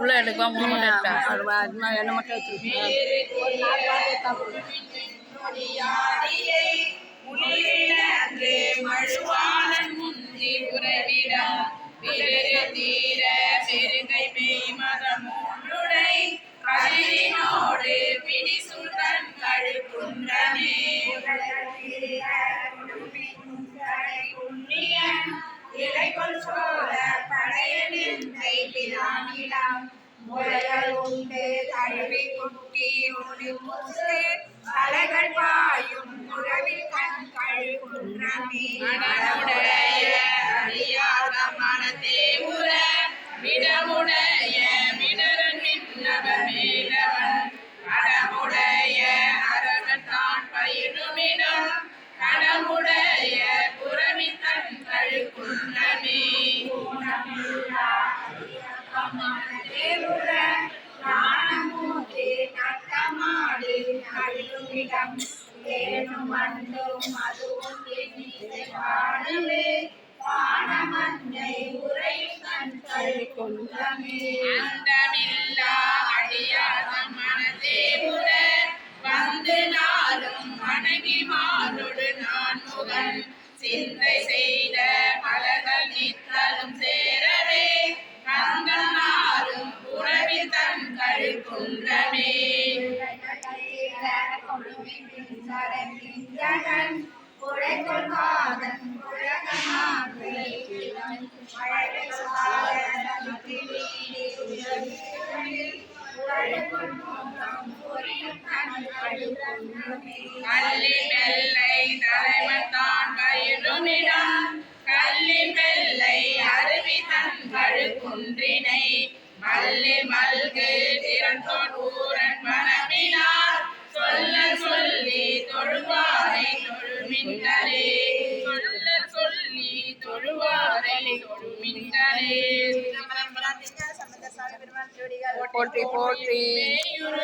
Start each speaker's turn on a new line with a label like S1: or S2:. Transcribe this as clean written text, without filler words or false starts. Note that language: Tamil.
S1: உள்ள எடுக்கும்
S2: என்ன மட்டும்
S3: உண்டு தழுவி குட்டி ஒரு முசு அலைகள் பாயும் உறவில் கண்கள் குன்றமே அறியாத மனத்தே உற விடமுடைய மிடரன் மின்னவர் மேலவன் கடமுடைய அரகத்தான் பயிலுமிடம் கடமுடைய புறவி தன்கள் குன்றமே அந்தமில்லா அடியாத மனதேவுர வந்து நாளும் வணங்கி மாறுடு நான் முகன் சிந்தை செய்த பலகள் நித்தலும் சேரவே கந்தனாரும் உறவி தன்கள் குன்றமே கள்ளி வெள்ளை தலைவத்தான் பயிலுமிடம் கள்ளி வெள்ளை அருவி தன்கள் குன்றினை மல்லி மல்கு திறந்தோன் ஊரன் மனமினார் சொல்ல சொல்லி தொழுவாரை தொழுமின்றே சொல்ல சொல்லி தொழுவாரை தொழுமின்றே
S2: போற்றி போற்றி